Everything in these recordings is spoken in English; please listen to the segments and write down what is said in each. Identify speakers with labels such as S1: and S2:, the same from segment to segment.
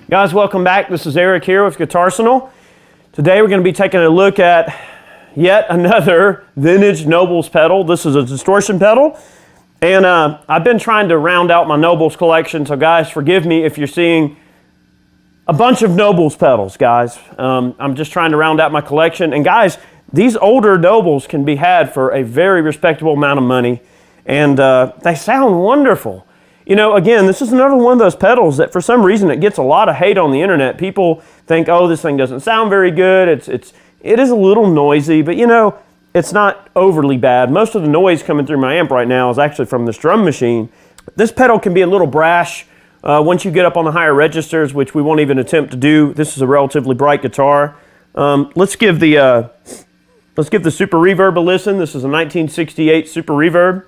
S1: Guys, welcome back. This is Eric here with Guitarsenal. Today we're going to be taking a look at yet another vintage Nobels pedal. This is a distortion pedal, and I've been trying to round out my Nobels collection, so guys, forgive me if you're seeing a bunch of Nobels pedals, guys. I'm just trying to round out my collection, and guys, these older Nobels can be had for a very respectable amount of money, and they sound wonderful. You know, again, this is another one of those pedals that for some reason it gets a lot of hate on the internet. People think, oh, this thing doesn't sound very good. It is a little noisy, but you know, it's not overly bad. Most of the noise coming through my amp right now is actually from this drum machine. This pedal can be a little brash once you get up on the higher registers, which we won't even attempt to do. This is a relatively bright guitar. Let's give the Super Reverb a listen. This is a 1968 Super Reverb.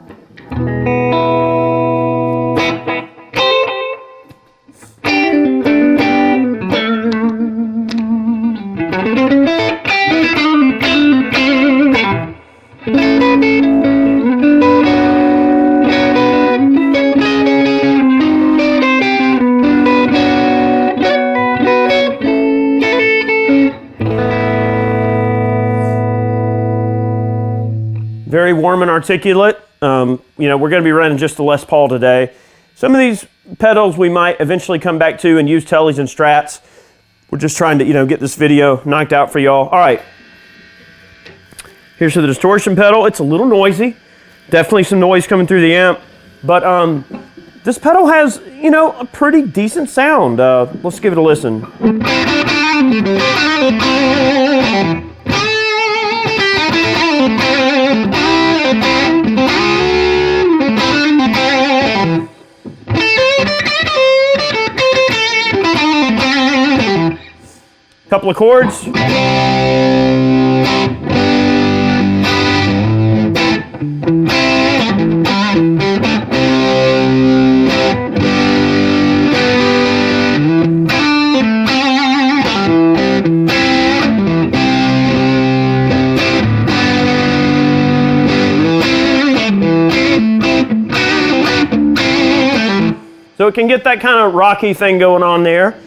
S1: Very warm and articulate. You know, we're going to be running just the Les Paul today. Some of these pedals we might eventually come back to and use Tellies and Strats. We're just trying to, you know, get this video knocked out for y'all. All right. Here's the distortion pedal. It's a little noisy. Definitely some noise coming through the amp. But this pedal has, you know, a pretty decent sound. Let's give it a listen. Couple of chords. So it can get that kind of rocky thing going on there.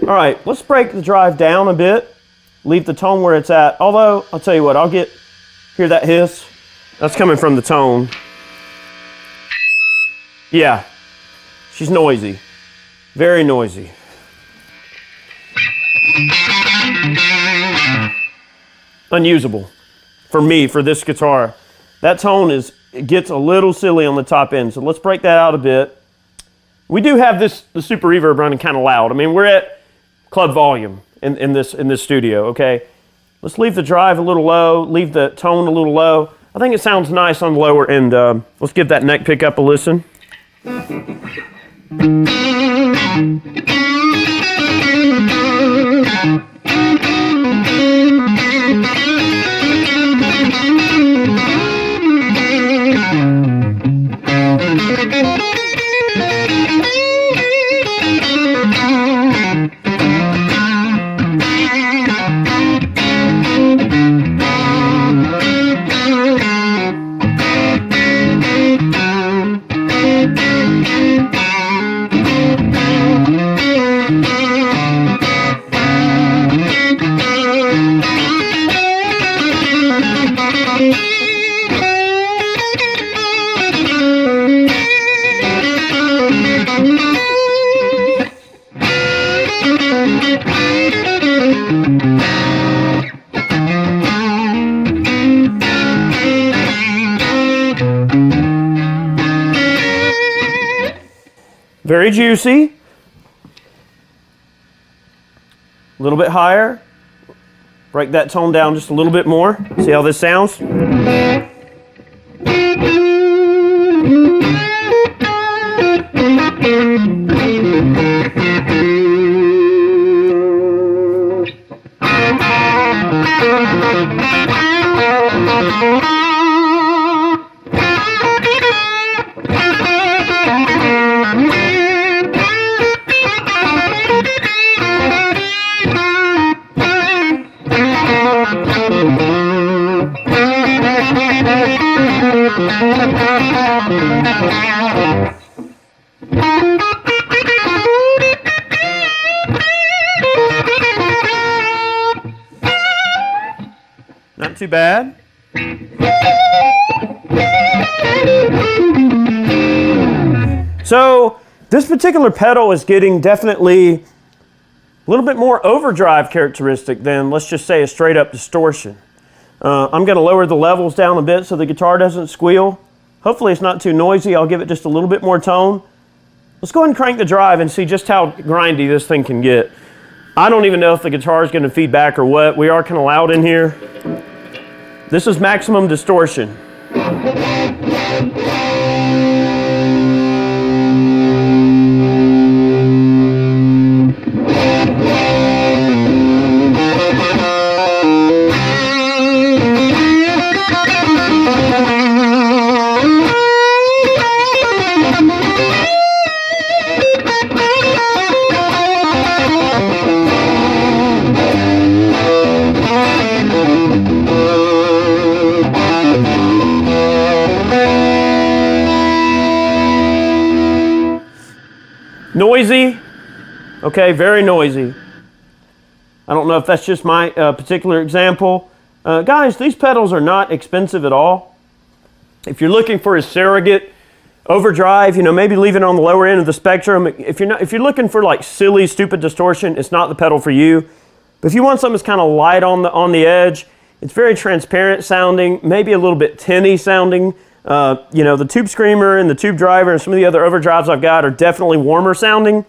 S1: All right, let's break the drive down a bit. Leave the tone where it's at. Although, I'll tell you what, hear that hiss? That's coming from the tone. Yeah, she's noisy. Very noisy. Unusable for me, for this guitar. That tone it gets a little silly on the top end, so let's break that out a bit. We do have the Super Reverb running kind of loud. I mean, we're at club volume in this studio, okay? Let's leave the drive a little low, leave the tone a little low. I think it sounds nice on the lower end. Let's give that neck pickup a listen. Very juicy. A little bit higher. Break that tone down just a little bit more. See how this sounds? too bad. So this particular pedal is getting definitely a little bit more overdrive characteristic than, let's just say, a straight up distortion. I'm going to lower the levels down a bit so the guitar doesn't squeal. Hopefully it's not too noisy. I'll give it just a little bit more tone. Let's go ahead and crank the drive and see just how grindy this thing can get. I don't even know if the guitar is going to feed back or what. We are kind of loud in here. This is maximum distortion. Noisy, okay, very noisy. I don't know if that's just my particular example. Guys, these pedals are not expensive at all. If you're looking for a surrogate overdrive, you know, maybe leave it on the lower end of the spectrum. If you're looking for like silly, stupid distortion, it's not the pedal for you. But if you want something that's kind of light on the edge, it's very transparent sounding, maybe a little bit tinny sounding. You know, the Tube Screamer and the Tube Driver and some of the other overdrives I've got are definitely warmer sounding.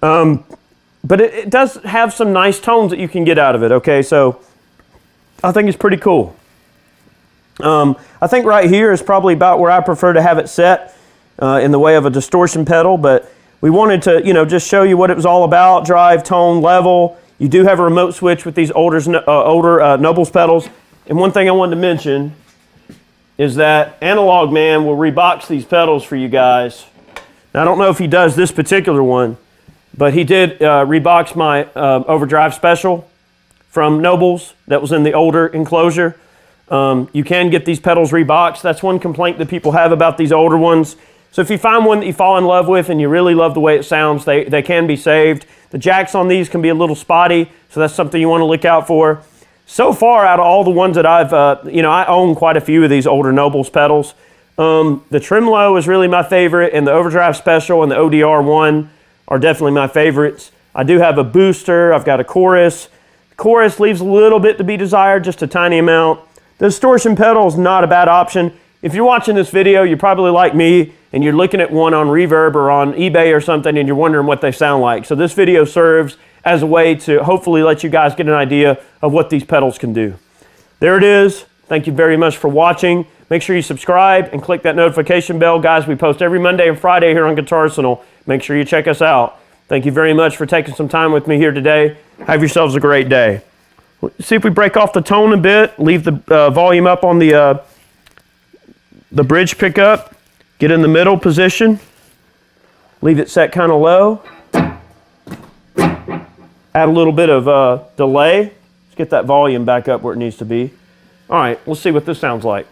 S1: But it does have some nice tones that you can get out of it, okay? So I think it's pretty cool. I think right here is probably about where I prefer to have it set in the way of a distortion pedal, but we wanted to, you know, just show you what it was all about, drive, tone, level. You do have a remote switch with these older Nobels pedals. And one thing I wanted to mention is that Analog Man will rebox these pedals for you guys. Now, I don't know if he does this particular one, but he did rebox my Overdrive Special from Nobels that was in the older enclosure. You can get these pedals reboxed. That's one complaint that people have about these older ones. So if you find one that you fall in love with and you really love the way it sounds, they can be saved. The jacks on these can be a little spotty, so that's something you want to look out for. So far, out of all the ones that I've, you know, I own quite a few of these older Nobels pedals. The Tremolo is really my favorite, and the Overdrive Special and the ODR1 are definitely my favorites. I do have a booster. I've got a chorus. The chorus leaves a little bit to be desired, just a tiny amount. The distortion pedal is not a bad option. If you're watching this video, you're probably like me, and you're looking at one on Reverb or on eBay or something, and you're wondering what they sound like. So this video serves as a way to hopefully let you guys get an idea of what these pedals can do. There it is. Thank you very much for watching. Make sure you subscribe and click that notification bell. Guys, we post every Monday and Friday here on Guitarsenal. Make sure you check us out. Thank you very much for taking some time with me here today. Have yourselves a great day. See if we break off the tone a bit, leave the volume up on the bridge pickup, get in the middle position, leave it set kind of low. Add a little bit of delay. Let's get that volume back up where it needs to be. All right, let's see what this sounds like.